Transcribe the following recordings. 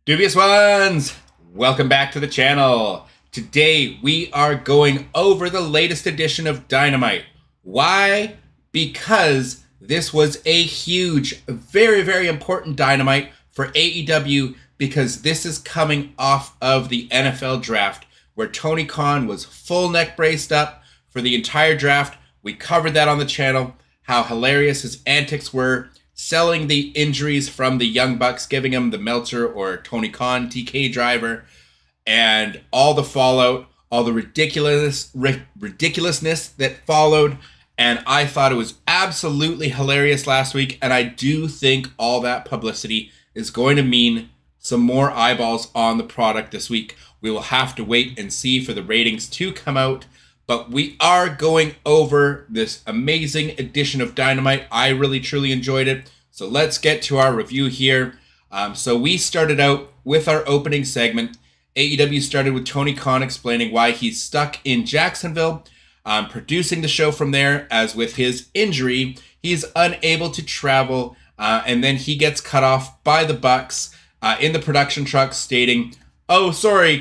Dubious ones, welcome back to the channel. Today we are going over the latest edition of Dynamite. Why? Because this was a huge, very important Dynamite for AEW, because this is coming off of the NFL draft where Tony Khan was full neck braced up for the entire draft. We covered that on the channel, how hilarious his antics were, selling the injuries from the Young Bucks, giving him the Meltzer or Tony Khan TK driver, and all the fallout, all the ridiculousness that followed. And I thought it was absolutely hilarious last week, and I do think all that publicity is going to mean some more eyeballs on the product this week. We will have to wait and see for the ratings to come out, but we are going over this amazing edition of Dynamite. I really truly enjoyed it. So let's get to our review here. So we started out with our opening segment. AEW started with Tony Khan explaining why he's stuck in Jacksonville, producing the show from there, as with his injury, he's unable to travel, and then he gets cut off by the Bucks in the production truck, stating, "Oh, sorry,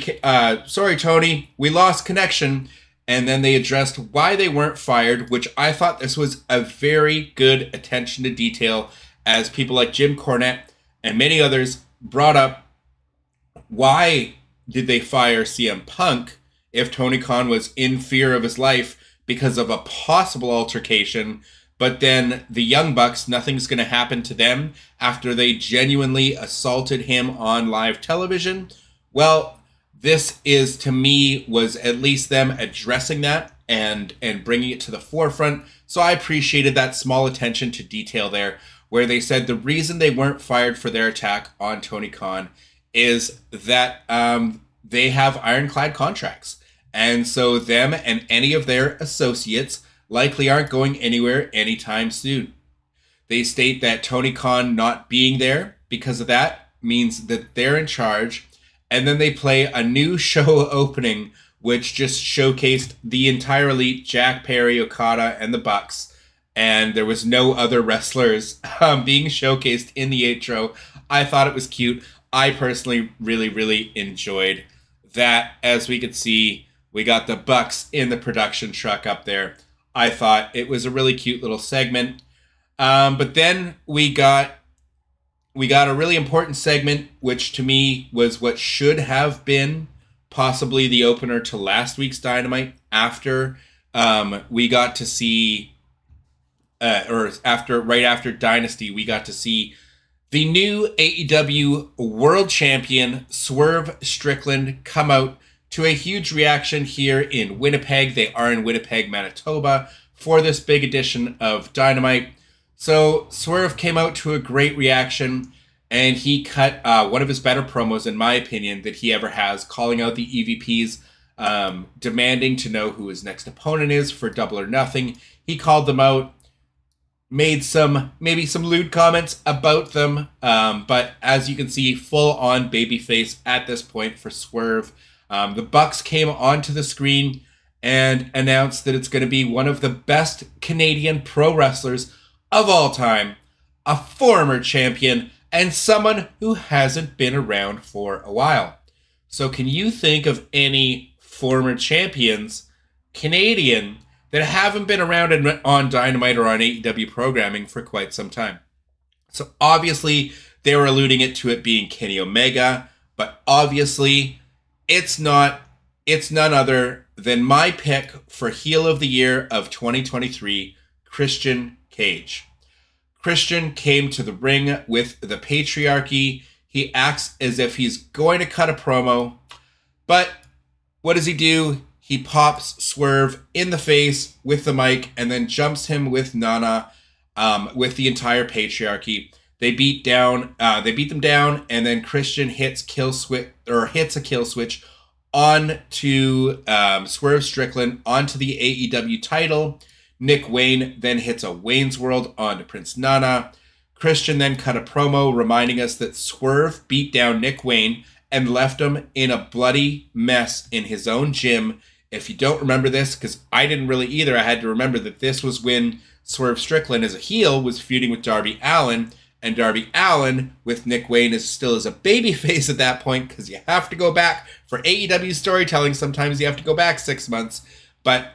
Tony, we lost connection." And then they addressed why they weren't fired, which I thought this was a very good attention to detail, as people like Jim Cornette and many others brought up, why did they fire CM Punk if Tony Khan was in fear of his life because of a possible altercation, but then the Young Bucks, nothing's going to happen to them after they genuinely assaulted him on live television? Well, this is, to me, was at least them addressing that and bringing it to the forefront. So I appreciated that small attention to detail there, where they said the reason they weren't fired for their attack on Tony Khan is that they have ironclad contracts. And so them and any of their associates likely aren't going anywhere anytime soon. They state that Tony Khan not being there because of that means that they're in charge. And then they play a new show opening, which just showcased the entire elite, Jack Perry, Okada, and the Bucks. And there was no other wrestlers being showcased in the intro. I thought it was cute. I personally really enjoyed that. As we could see, we got the Bucks in the production truck up there. I thought it was a really cute little segment. But then we got a really important segment, which to me was what should have been possibly the opener to last week's Dynamite. After we got to see, right after Dynasty, we got to see the new AEW World Champion Swerve Strickland come out to a huge reaction here in Winnipeg. They are in Winnipeg, Manitoba, for this big edition of Dynamite. So Swerve came out to a great reaction, and he cut one of his better promos, in my opinion, that he ever has, calling out the EVPs, demanding to know who his next opponent is for Double or Nothing. He called them out, made maybe some lewd comments about them, but as you can see, full-on babyface at this point for Swerve. The Bucks came onto the screen and announced that it's going to be one of the best Canadian pro wrestlers of all time, a former champion, and someone who hasn't been around for a while. So can you think of any former champions, Canadian, that haven't been around on Dynamite or on AEW programming for quite some time? So obviously they were alluding to it being Kenny Omega, but obviously it's none other than my pick for heel of the year of 2023, Christian Cage. Christian came to the ring with the Patriarchy. He acts as if he's going to cut a promo, but what does he do? He pops Swerve in the face with the mic and then jumps him with Nana, with the entire Patriarchy. They beat them down, and then Christian hits a kill switch onto Swerve Strickland onto the AEW title. Nick Wayne then hits a Wayne's World onto Prince Nana. Christian then cut a promo reminding us that Swerve beat down Nick Wayne and left him in a bloody mess in his own gym. If you don't remember this, because I didn't really either, I had to remember that this was when Swerve Strickland as a heel was feuding with Darby Allin, and Darby Allin, with Nick Wayne still as a babyface at that point, because you have to go back for AEW storytelling. Sometimes you have to go back 6 months. But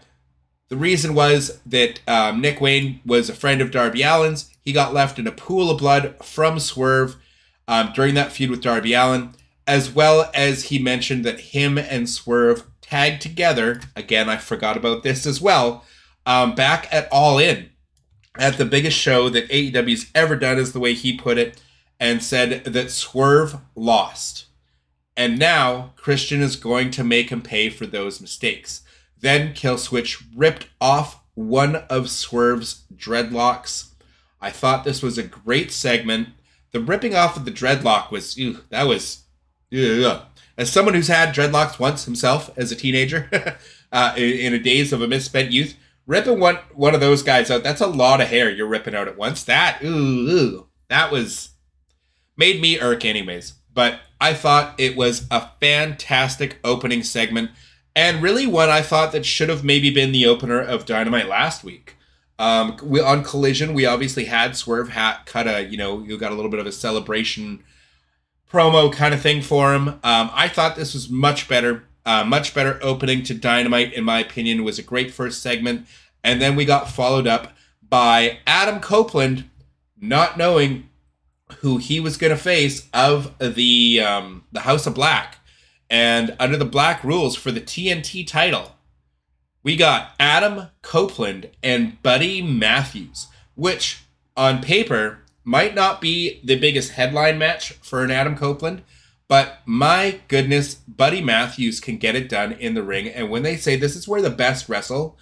the reason was that Nick Wayne was a friend of Darby Allin's. He got left in a pool of blood from Swerve during that feud with Darby Allin, as well as he mentioned that him and Swerve tagged together. Again, I forgot about this as well. Back at All In, at the biggest show that AEW's ever done, is the way he put it, and said that Swerve lost. And now Christian is going to make him pay for those mistakes. Then Killswitch ripped off one of Swerve's dreadlocks. I thought this was a great segment. The ripping off of the dreadlock was, that was, as someone who's had dreadlocks once himself as a teenager, in a days of a misspent youth, ripping one of those guys out, that's a lot of hair you're ripping out at once. That was, made me irk anyways. But I thought it was a fantastic opening segment, and really one I thought that should have maybe been the opener of Dynamite last week. On Collision, we obviously had Swerve cut a, you got a little bit of a celebration promo kind of thing for him. I thought this was much better opening to Dynamite, in my opinion. It was a great first segment. And then we got followed up by Adam Copeland not knowing who he was going to face of the House of Black. And under the Black rules for the TNT title, we got Adam Copeland and Buddy Mathews, which on paper might not be the biggest headline match for an Adam Copeland, but my goodness, Buddy Mathews can get it done in the ring. And when they say this is where the best wrestle,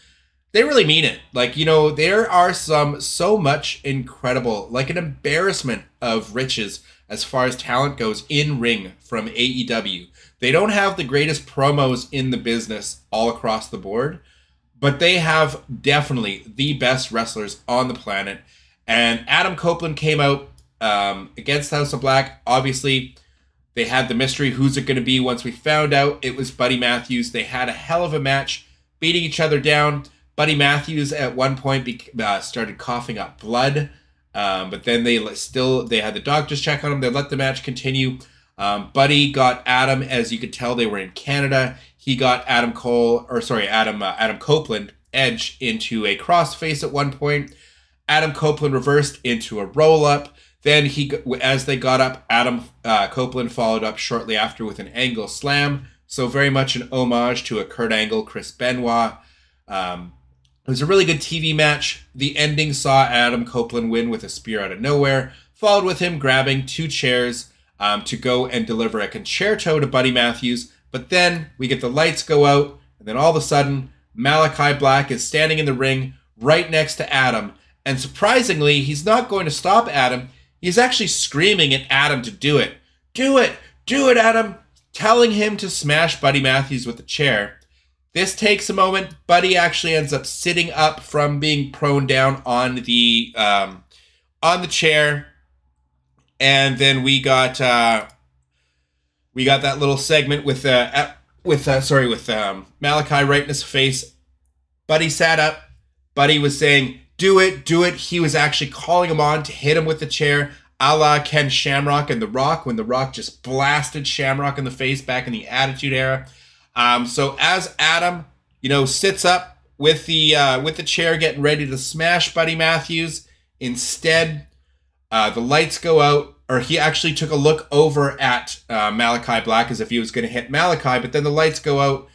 they really mean it. Like, there are so much incredible, like an embarrassment of riches as far as talent goes in ring from AEW. They don't have the greatest promos in the business all across the board, but they have definitely the best wrestlers on the planet. And Adam Copeland came out against the House of Black. Obviously, they had the mystery, who's it going to be? Once we found out it was Buddy Mathews, they had a hell of a match, beating each other down. Buddy Mathews at one point started coughing up blood, but then they had the doctors check on him. They let the match continue. Buddy got Adam, as you could tell, they were in Canada. He got Adam Copeland edge into a crossface at one point. Adam Copeland reversed into a roll-up. Then as they got up, Adam Copeland followed up shortly after with an angle slam. So very much an homage to a Kurt Angle, Chris Benoit. It was a really good TV match. The ending saw Adam Copeland win with a spear out of nowhere, followed with him grabbing 2 chairs to go and deliver a concerto to Buddy Mathews. But then we get the lights go out, and then all of a sudden, Malachi Black is standing in the ring right next to Adam. And surprisingly, he's not going to stop Adam. He's actually screaming at Adam to do it. Do it! Do it, Adam! Telling him to smash Buddy Mathews with the chair. This takes a moment. Buddy actually ends up sitting up from being prone down on the chair. And then we got that little segment with Malachi right in his face. Buddy sat up. Buddy was saying, do it, do it. He was actually calling him on to hit him with the chair, a la Ken Shamrock and The Rock, when The Rock just blasted Shamrock in the face back in the Attitude Era. So as Adam, sits up with the chair, getting ready to smash Buddy Mathews, instead, the lights go out. Or he actually took a look over at Malachi Black as if he was going to hit Malachi, but then the lights go out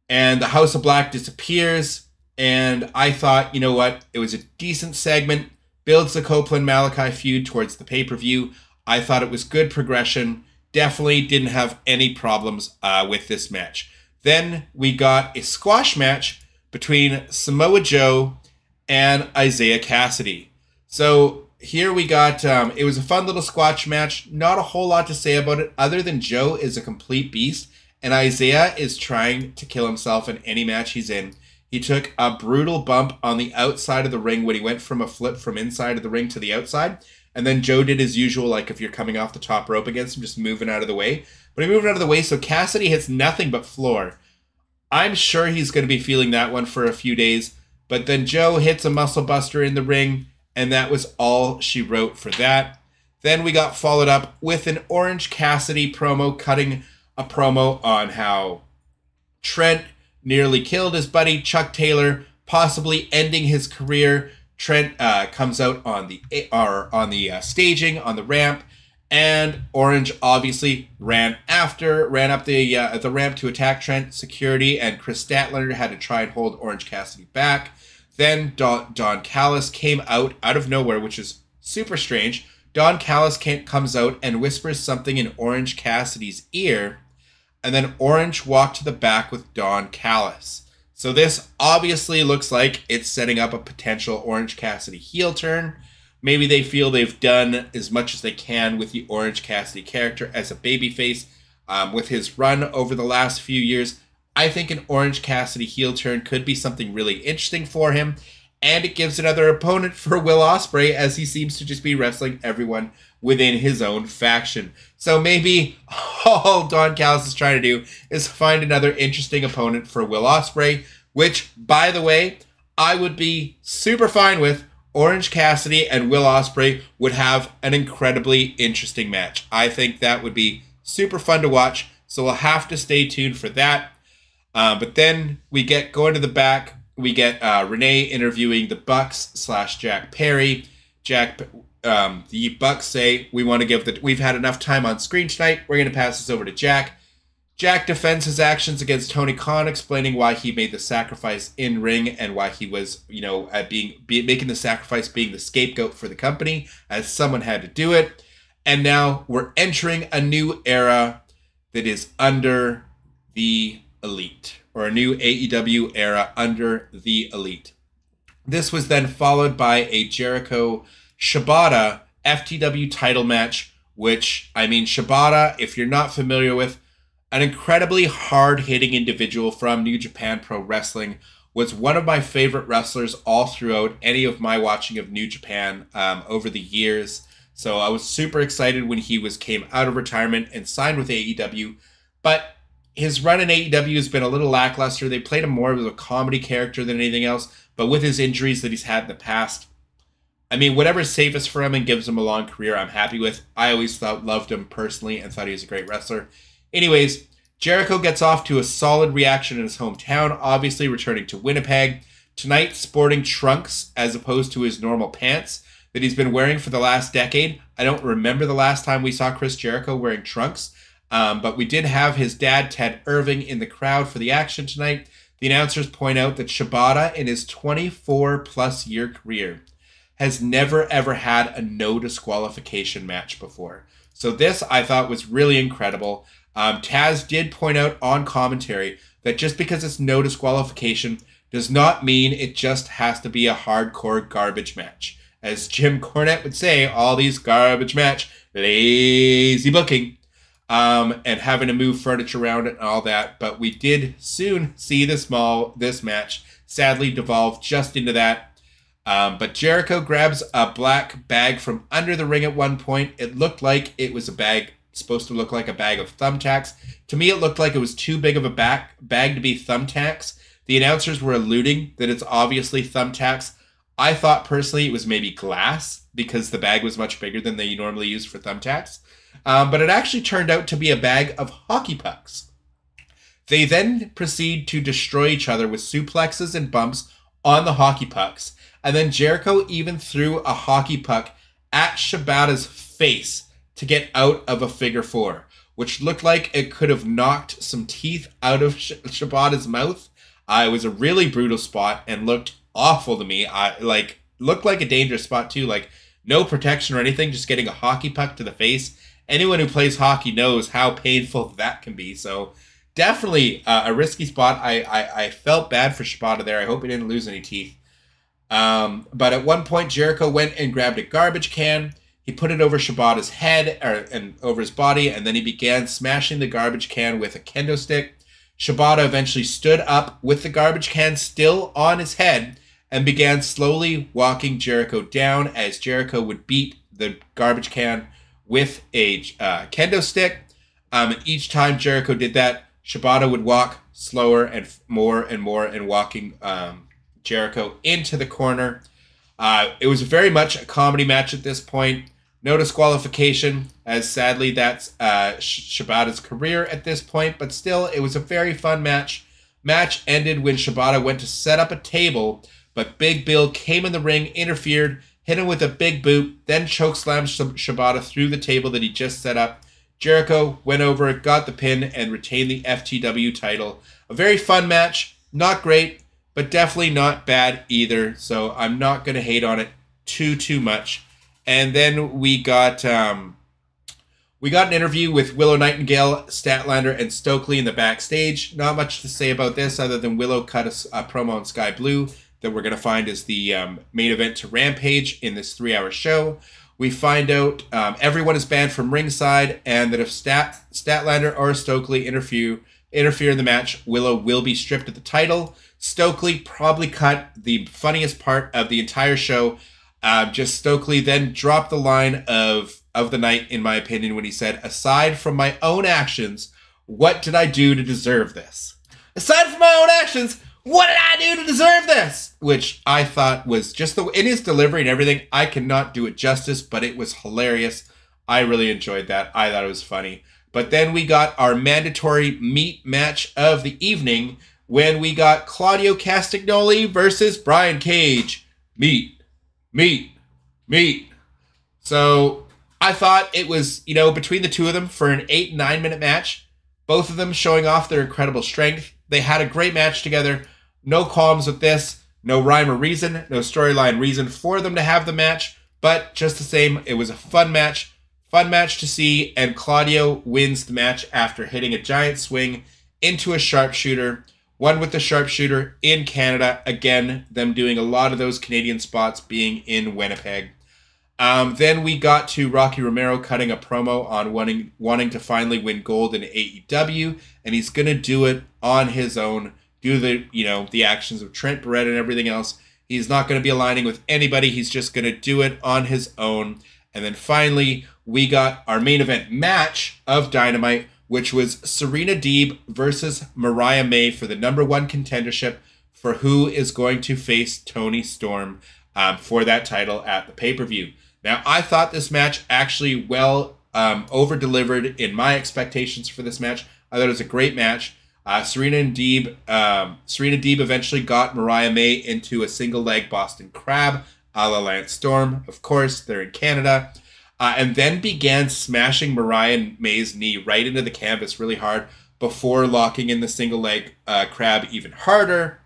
and the House of Black disappears. And I thought, you know what? It was a decent segment, builds the Copeland-Malachi feud towards the pay-per-view. I thought it was good progression. Definitely didn't have any problems with this match. Then we got a squash match between Samoa Joe and Isiah Kassidy. So here we got, it was a fun little squash match. Not a whole lot to say about it other than Joe is a complete beast and Isiah is trying to kill himself in any match he's in. He took a brutal bump on the outside of the ring when he went from a flip from inside of the ring to the outside. And then Joe did his usual, like if you're coming off the top rope against him, just moving out of the way. But he moved out of the way, so Cassidy hits nothing but floor. I'm sure he's going to be feeling that one for a few days. But then Joe hits a muscle buster in the ring, and that was all she wrote for that. Then we got followed up with an Orange Cassidy promo, cutting a promo on how Trent nearly killed his buddy Chuck Taylor, possibly ending his career. Trent comes out on the staging on the ramp, and Orange obviously ran up the ramp to attack Trent. Security and Chris Statlander had to try and hold Orange Cassidy back. Then Don Callis came out of nowhere, which is super strange. Don Callis comes out and whispers something in Orange Cassidy's ear, and then Orange walked to the back with Don Callis. So this obviously looks like it's setting up a potential Orange Cassidy heel turn. Maybe they feel they've done as much as they can with the Orange Cassidy character as a babyface with his run over the last few years. I think an Orange Cassidy heel turn could be something really interesting for him, and it gives another opponent for Will Ospreay, as he seems to just be wrestling everyone within his own faction. So maybe all Don Callis is trying to do is find another interesting opponent for Will Ospreay, which, by the way, I would be super fine with. Orange Cassidy and Will Ospreay would have an incredibly interesting match. I think that would be super fun to watch, so we'll have to stay tuned for that. But then we get going to the back. We get Renee interviewing the Bucks / Jack Perry. The Bucks say, we've had enough time on screen tonight. We're going to pass this over to Jack. Jack defends his actions against Tony Khan, explaining why he made the sacrifice in ring and why he was, making the sacrifice, being the scapegoat for the company, as someone had to do it. And now we're entering a new era that is under the Elite, or a new AEW era under the Elite. This was then followed by a Jericho Shibata FTW title match, which, Shibata, if you're not familiar with, an incredibly hard-hitting individual from New Japan Pro Wrestling, was one of my favorite wrestlers all throughout any of my watching of New Japan over the years. So I was super excited when he came out of retirement and signed with AEW, but his run in AEW has been a little lackluster. They played him more as a comedy character than anything else, but with his injuries that he's had in the past, whatever's safest for him and gives him a long career, I'm happy with. I always loved him personally and thought he was a great wrestler. Anyways, Jericho gets off to a solid reaction in his hometown, obviously returning to Winnipeg. Tonight, sporting trunks as opposed to his normal pants that he's been wearing for the last decade. I don't remember the last time we saw Chris Jericho wearing trunks, but we did have his dad, Ted Irving, in the crowd for the action tonight. The announcers point out that Shibata, in his 24-plus year career, has never ever had a no disqualification match before. So this, I thought, was really incredible. Taz did point out on commentary that just because it's no disqualification does not mean it just has to be a hardcore garbage match. As Jim Cornette would say, all these garbage match, lazy booking, and having to move furniture around it and all that. But we did soon see this match sadly devolve just into that. But Jericho grabs a black bag from under the ring at one point. It looked like it was a bag, supposed to look like a bag of thumbtacks. To me, it looked like it was too big of a bag to be thumbtacks. The announcers were alluding that it's obviously thumbtacks. I thought personally it was maybe glass because the bag was much bigger than they normally use for thumbtacks. But it actually turned out to be a bag of hockey pucks. They then proceed to destroy each other with suplexes and bumps on the hockey pucks. And then Jericho even threw a hockey puck at Shibata's face to get out of a figure four, which looked like it could have knocked some teeth out of Shibata's mouth. It was a really brutal spot and looked awful to me. Looked like a dangerous spot too. Like no protection or anything, just getting a hockey puck to the face. Anyone who plays hockey knows how painful that can be. So definitely a risky spot. I felt bad for Shibata there. I hope he didn't lose any teeth. But at one point, Jericho went and grabbed a garbage can. He put it over Shibata's head and over his body, and then he began smashing the garbage can with a kendo stick. Shibata eventually stood up with the garbage can still on his head and began slowly walking Jericho down as Jericho would beat the garbage can with a kendo stick. And each time Jericho did that, Shibata would walk slower and more and walking Jericho into the corner. It was very much a comedy match at this point. No disqualification, as sadly that's Shibata's career at this point, but still, it was a very fun match. Match ended when Shibata went to set up a table, but Big Bill came in the ring, interfered, hit him with a big boot, then chokeslammed Shibata through the table that he just set up. Jericho went over, got the pin, and retained the FTW title. A very fun match. Not great, but definitely not bad either. So I'm not going to hate on it too much. And then we got an interview with Willow, Nightingale, Statlander, and Stokely in the backstage. Not much to say about this other than Willow cut a promo on Sky Blue that we're going to find is the main event to Rampage in this 3-hour show. We find out everyone is banned from ringside, and that if Statlander or Stokely interfere in the match, Willow will be stripped of the title. Stokely probably cut the funniest part of the entire show. Just Stokely then dropped the line of the night, in my opinion, when he said, "Aside from my own actions, what did I do to deserve this? Aside from my own actions, what did I do to deserve this?" Which I thought was just in his delivery and everything, I cannot do it justice, but it was hilarious. I really enjoyed that. I thought it was funny. But then we got our mandatory meat match of the evening when we got Claudio Castagnoli versus Brian Cage. Meat. So I thought it was, between the two of them for an 8-9 minute match, both of them showing off their incredible strength. They had a great match together. No qualms with this. No rhyme or reason. No storyline reason for them to have the match. But just the same, it was a fun match. Fun match to see. And Claudio wins the match after hitting a giant swing into a sharpshooter. Won with the sharpshooter in Canada. Again, them doing a lot of those Canadian spots being in Winnipeg. Then we got to Rocky Romero cutting a promo on wanting to finally win gold in AEW, and he's gonna do it on his own. Do the actions of Trent Barretta and everything else. He's not gonna be aligning with anybody. He's just gonna do it on his own. And then finally, we got our main event match of Dynamite, which was Serena Deeb versus Mariah May for the #1 contendership for who is going to face Toni Storm for that title at the pay-per-view. Now, I thought this match actually over-delivered in my expectations for this match. I thought it was a great match. Serena Deeb eventually got Mariah May into a single-leg Boston Crab, a la Lance Storm. Of course, they're in Canada. And then began smashing Mariah May's knee right into the canvas really hard before locking in the single-leg crab even harder.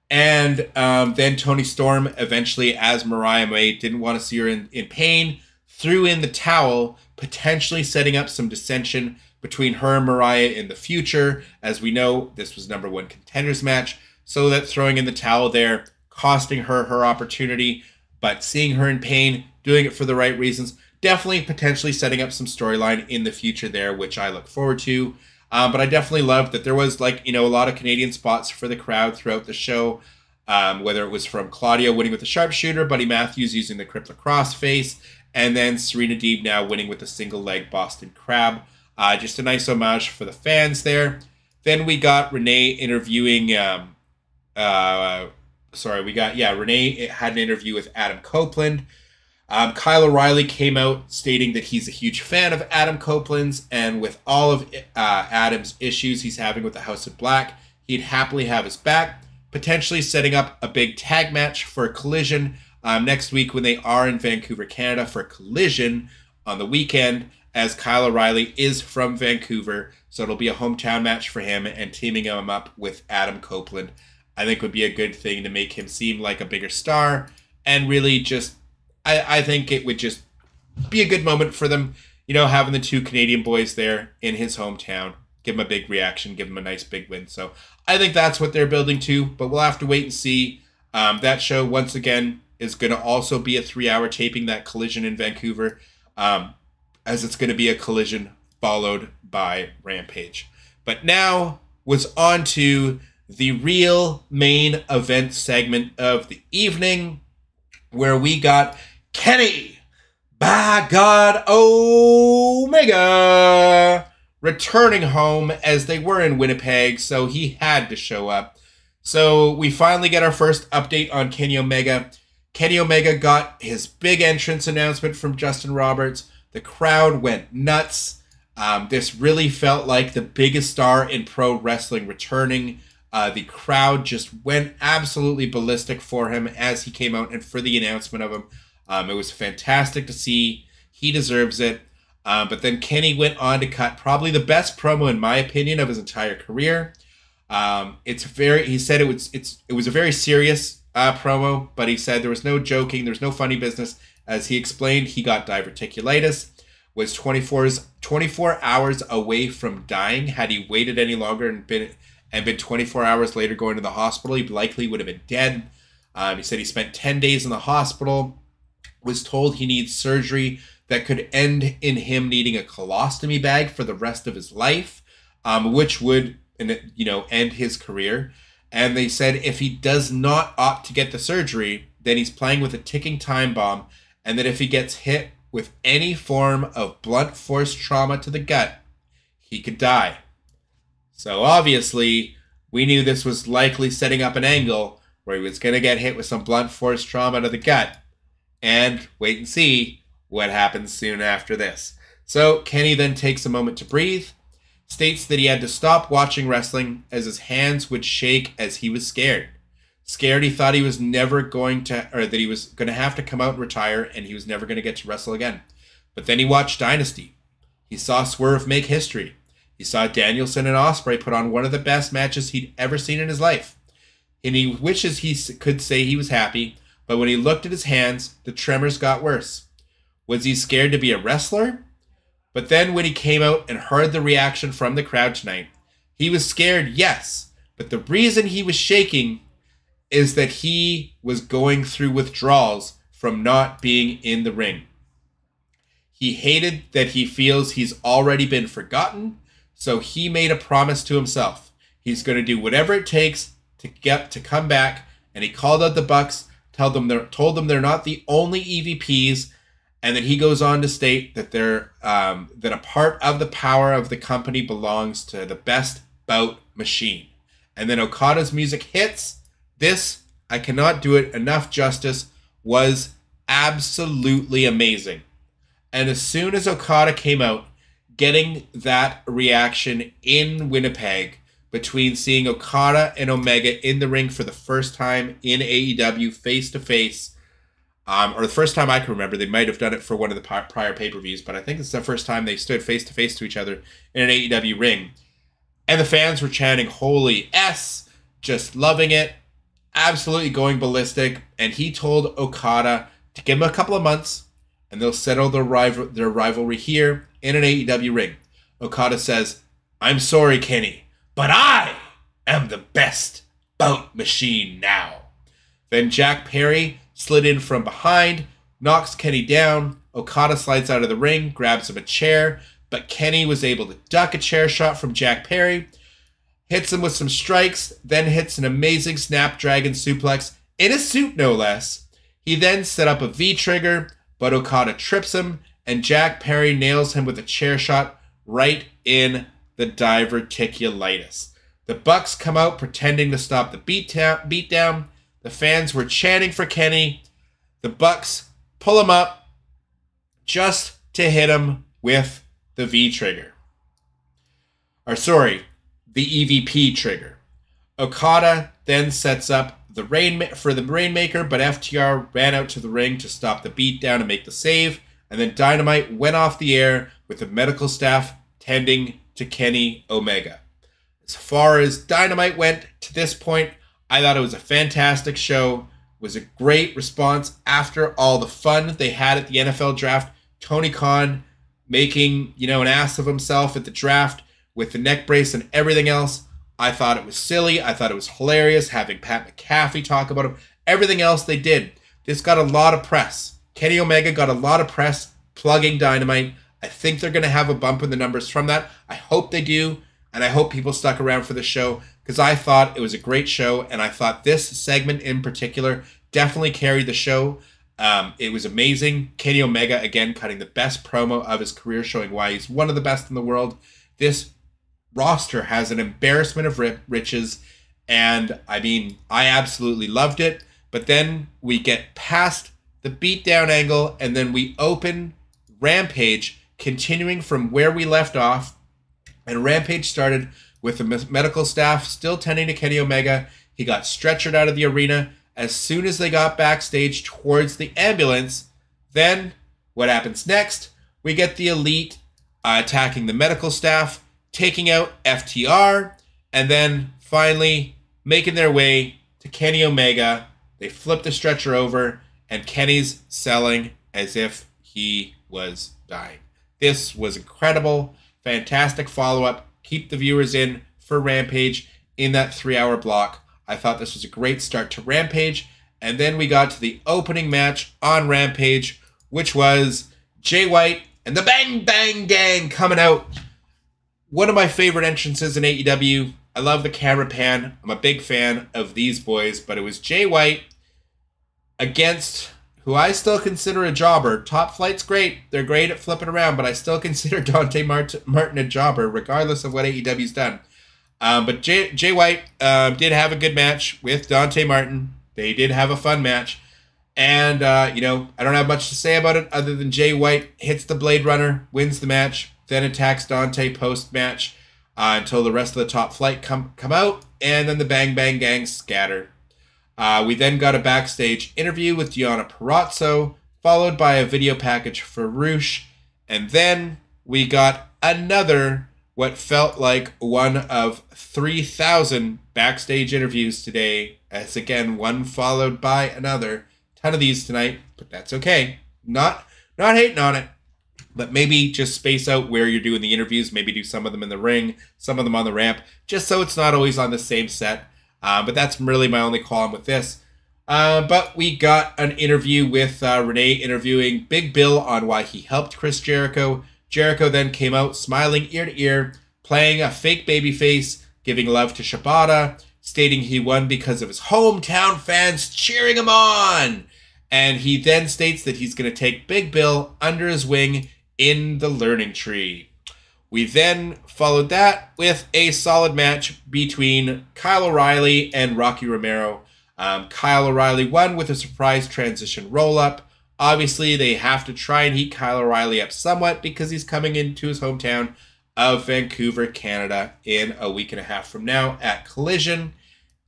And then Toni Storm eventually, as Mariah May didn't want to see her in pain, threw in the towel, potentially setting up some dissension between her and Mariah in the future. As we know, this was #1 contenders match, so that throwing in the towel there, costing her opportunity, but seeing her in pain, doing it for the right reasons, definitely potentially setting up some storyline in the future there, which I look forward to. But I definitely loved that there was a lot of Canadian spots for the crowd throughout the show, whether it was from Claudio winning with the sharpshooter, Buddy Mathews using the crippler crossface, and then Serena Deeb now winning with the single leg Boston Crab. Just a nice homage for the fans there. Then we got Renee interviewing. Renee had an interview with Adam Copeland. Kyle O'Reilly came out stating that he's a huge fan of Adam Copeland's, and with all of Adam's issues he's having with the House of Black, he'd happily have his back, potentially setting up a big tag match for Collision next week when they are in Vancouver, Canada for Collision on the weekend, as Kyle O'Reilly is from Vancouver, so it'll be a hometown match for him, and teaming him up with Adam Copeland I think would be a good thing to make him seem like a bigger star, and really just I think it would just be a good moment for them, having the two Canadian boys there in his hometown. Give him a big reaction, give him a nice big win. So I think that's what they're building to, but we'll have to wait and see. That show, once again, is going to also be a 3-hour taping, that Collision in Vancouver, as it's going to be a Collision followed by Rampage. But now was on to the real main event segment of the evening, where we got Kenny, by God, Omega, returning home, as they were in Winnipeg, so he had to show up. So we finally get our first update on Kenny Omega. Kenny Omega got his big entrance announcement from Justin Roberts. The crowd went nuts. This really felt like the biggest star in pro wrestling returning. The crowd just went absolutely ballistic for him as he came out and for the announcement of him. It was fantastic to see. He deserves it. But then Kenny went on to cut probably the best promo, in my opinion, of his entire career. He said it was a very serious promo, but he said there was no joking, there's no funny business. As he explained, he got diverticulitis, was 24 hours away from dying. Had he waited any longer and been 24 hours later going to the hospital, he likely would have been dead. He said he spent 10 days in the hospital, was told he needs surgery that could end in him needing a colostomy bag for the rest of his life, which would, end his career. And they said if he does not opt to get the surgery, then he's playing with a ticking time bomb, and that if he gets hit with any form of blunt force trauma to the gut, he could die. So obviously, we knew this was likely setting up an angle where he was going to get hit with some blunt force trauma to the gut. And wait and see what happens soon after this. So Kenny then takes a moment to breathe, states that he had to stop watching wrestling as his hands would shake as he was scared. Scared he thought he was never going to, or that he was going to have to come out and retire and he was never going to get to wrestle again. But then he watched Dynasty. He saw Swerve make history. He saw Danielson and Ospreay put on one of the best matches he'd ever seen in his life. And he wishes he could say he was happy, but when he looked at his hands, the tremors got worse. Was he scared to be a wrestler? But then when he came out and heard the reaction from the crowd tonight, he was scared, yes. But the reason he was shaking is that he was going through withdrawals from not being in the ring. He hated that he feels he's already been forgotten, so he made a promise to himself. He's going to do whatever it takes to come back, and he called out the Bucks, told them they're not the only EVPs, and then he goes on to state that that a part of the power of the company belongs to the best bout machine. And then Okada's music hits. This, I cannot do it enough justice, was absolutely amazing. And as soon as Okada came out, getting that reaction in Winnipeg between seeing Okada and Omega in the ring for the first time in AEW face-to-face, or the first time I can remember. They might have done it for one of the prior pay-per-views, but I think it's the first time they stood face-to-face to each other in an AEW ring. And the fans were chanting, "Holy S!" just loving it, absolutely going ballistic. And he told Okada to give him a couple of months, and they'll settle their rivalry here in an AEW ring. Okada says, "I'm sorry, Kenny, but I am the best bout machine now." Then Jack Perry slid in from behind, knocks Kenny down. Okada slides out of the ring, grabs him a chair, but Kenny was able to duck a chair shot from Jack Perry, hits him with some strikes, then hits an amazing Snapdragon suplex, in a suit no less. He then set up a V-trigger, but Okada trips him, and Jack Perry nails him with a chair shot right in the diverticulitis. The Bucks come out pretending to stop the beatdown. The fans were chanting for Kenny. The Bucks pull him up just to hit him with the V-trigger. The EVP trigger. Okada then sets up the Rainmaker, but FTR ran out to the ring to stop the beatdown and make the save. And then Dynamite went off the air with the medical staff tending to Kenny Omega. As far as Dynamite went to this point, I thought it was a fantastic show. It was a great response after all the fun they had at the NFL draft. Tony Khan making, an ass of himself at the draft with the neck brace and everything else. I thought it was silly. I thought it was hilarious having Pat McAfee talk about him. Everything else they did. This got a lot of press. Kenny Omega got a lot of press plugging Dynamite. I think they're going to have a bump in the numbers from that. I hope they do. And I hope people stuck around for the show, because I thought it was a great show, and I thought this segment in particular definitely carried the show. It was amazing. Kenny Omega, again, cutting the best promo of his career, showing why he's one of the best in the world. This roster has an embarrassment of riches, and I absolutely loved it. But then we get past the beatdown angle, and then we open Rampage, continuing from where we left off. And Rampage started with the medical staff still tending to Kenny Omega. He got stretchered out of the arena. As soon as they got backstage towards the ambulance, then what happens next? We get the Elite attacking the medical staff, taking out FTR, and then finally making their way to Kenny Omega. They flip the stretcher over, and Kenny's selling as if he was dying. This was incredible. Fantastic follow-up. Keep the viewers in for Rampage in that 3-hour block. I thought this was a great start to Rampage. And then we got to the opening match on Rampage, which was Jay White and the Bang Bang Gang coming out. One of my favorite entrances in AEW. I love the camera pan. I'm a big fan of these boys, but it was Jay White against who I still consider a jobber. Top Flight's great. They're great at flipping around, but I still consider Dante Martin a jobber, regardless of what AEW's done. But Jay White did have a good match with Dante Martin. They did have a fun match. And, I don't have much to say about it other than Jay White hits the Blade Runner, wins the match, then attacks Dante post-match until the rest of the Top Flight come out, and then the Bang Bang Gang scatter. We then got a backstage interview with Deonna Purrazzo, followed by a video package for Roosh, and then we got another, what felt like one of 3,000 backstage interviews today, as again, one followed by another. Ton of these tonight, but that's okay. Not hating on it, but maybe just space out where you're doing the interviews. Maybe do some of them in the ring, some of them on the ramp, just so it's not always on the same set. But that's really my only qualm with this. But we got an interview with Renee interviewing Big Bill on why he helped Chris Jericho. Jericho then came out smiling ear to ear, playing a fake babyface, giving love to Shibata, stating he won because of his hometown fans cheering him on. And he then states that he's going to take Big Bill under his wing in the learning tree. We then followed that with a solid match between Kyle O'Reilly and Rocky Romero. Kyle O'Reilly won with a surprise transition roll-up. Obviously, they have to try and heat Kyle O'Reilly up somewhat because he's coming into his hometown of Vancouver, Canada in a week and a half from now at Collision.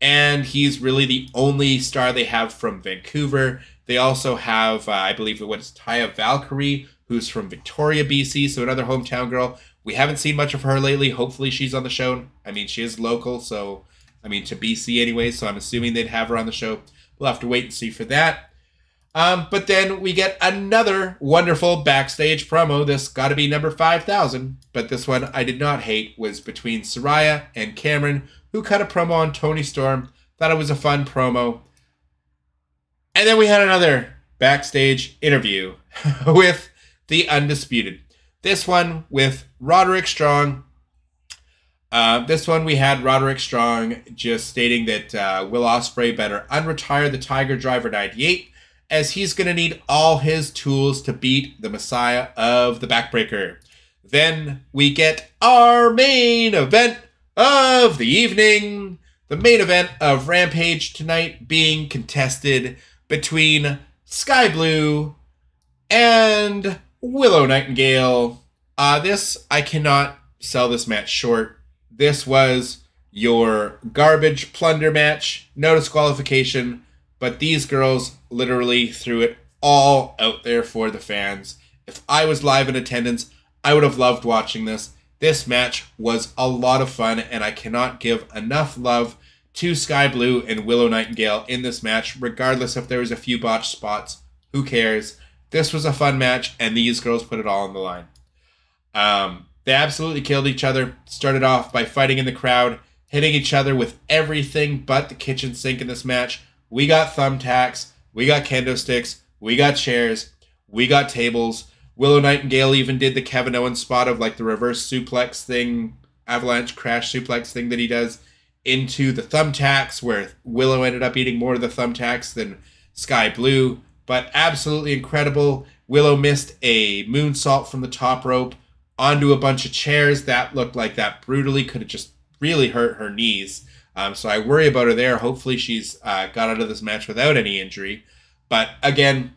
And he's really the only star they have from Vancouver. They also have, I believe, Taya Valkyrie, who's from Victoria, BC, so another hometown girl. We haven't seen much of her lately. Hopefully she's on the show. I mean, she is local, to BC anyway, so I'm assuming they'd have her on the show. We'll have to wait and see for that. But then we get another wonderful backstage promo. This got to be number 5,000, but this one I did not hate, was between Saraya and Cameron, who cut a promo on Tony Storm. Thought it was a fun promo. And then we had another backstage interview with the Undisputed. This one with Roderick Strong. We had Roderick Strong just stating that Will Ospreay better unretire the Tiger Driver 98, as he's going to need all his tools to beat the Messiah of the Backbreaker. Then we get our main event of the evening. The main event of Rampage tonight being contested between Skye Blue and Willow Nightingale. I cannot sell this match short. This was your garbage plunder match, no disqualification, but these girls literally threw it all out there for the fans. If I was live in attendance, I would have loved watching this. This match was a lot of fun, and I cannot give enough love to Skye Blue and Willow Nightingale in this match, regardless if there was a few botched spots. Who cares? This was a fun match, and these girls put it all on the line. They absolutely killed each other. Started off by fighting in the crowd, hitting each other with everything but the kitchen sink in this match. We got thumbtacks, we got kendo sticks, we got chairs, we got tables. Willow Nightingale even did the Kevin Owens spot of like the reverse suplex thing, avalanche crash suplex thing that he does into the thumbtacks, where Willow ended up eating more of the thumbtacks than Skye Blue. But absolutely incredible. Willow missed a moonsault from the top rope onto a bunch of chairs. That looked like that brutally could have just really hurt her knees. So I worry about her there. Hopefully she's got out of this match without any injury. But again,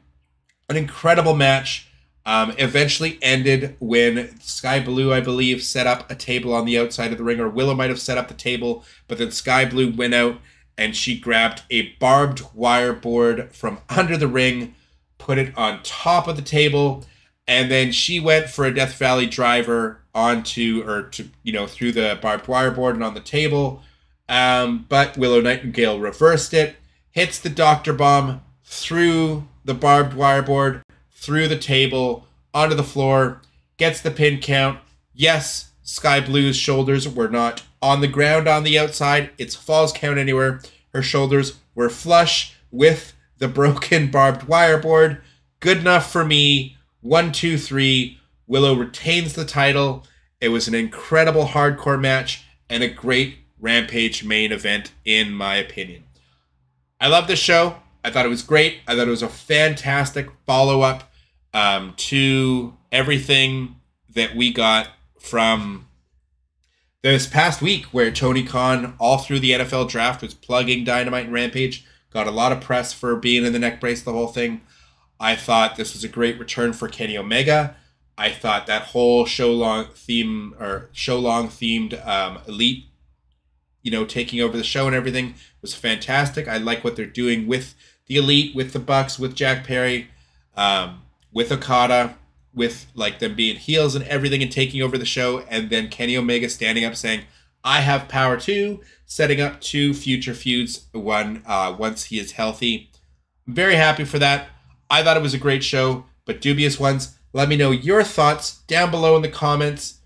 an incredible match. Eventually ended when Skye Blue, I believe, set up a table on the outside of the ring, or Willow might have set up the table, but then Skye Blue went out and she grabbed a barbed wire board from under the ring, put it on top of the table, and then she went for a Death Valley driver through the barbed wire board and on the table. But Willow Nightingale reversed it, hits the Doctor Bomb through the barbed wire board, through the table, onto the floor, gets the pin count. Yes, Skye Blue's shoulders were not on the ground on the outside. It's falls count anywhere. Her shoulders were flush with the broken barbed wire board. Good enough for me. 1, 2, 3. Willow retains the title. It was an incredible hardcore match and a great Rampage main event, in my opinion. I love this show. I thought it was great. I thought it was a fantastic follow-up to everything that we got from this past week, where Tony Khan, all through the NFL draft, was plugging Dynamite and Rampage. Got a lot of press for being in the neck brace, the whole thing. I thought this was a great return for Kenny Omega. I thought that whole show-long themed Elite, taking over the show and everything was fantastic. I like what they're doing with the Elite, with the Bucks, with Jack Perry, with Okada, with like them being heels and everything and taking over the show, and then Kenny Omega standing up saying, I have power too, setting up 2 future feuds, one once he is healthy. I'm very happy for that. I thought it was a great show, but dubious ones, let me know your thoughts down below in the comments.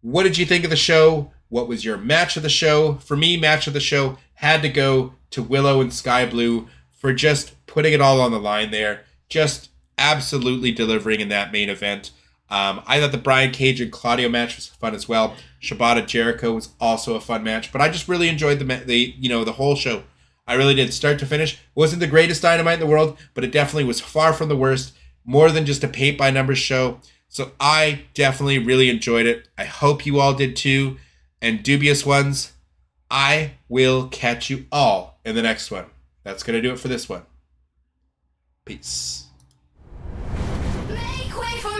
What did you think of the show? What was your match of the show? For me, match of the show had to go to Willow and Skye Blue for just putting it all on the line there. Just absolutely delivering in that main event. I thought the Brian Cage and Claudio match was fun as well. Shibata Jericho was also a fun match, but I just really enjoyed the whole show. I really did, start to finish. Wasn't the greatest Dynamite in the world, but it definitely was far from the worst. More than just a paint-by-numbers show. So I definitely really enjoyed it. I hope you all did too. And dubious ones, I will catch you all in the next one. That's going to do it for this one. Peace. Make way for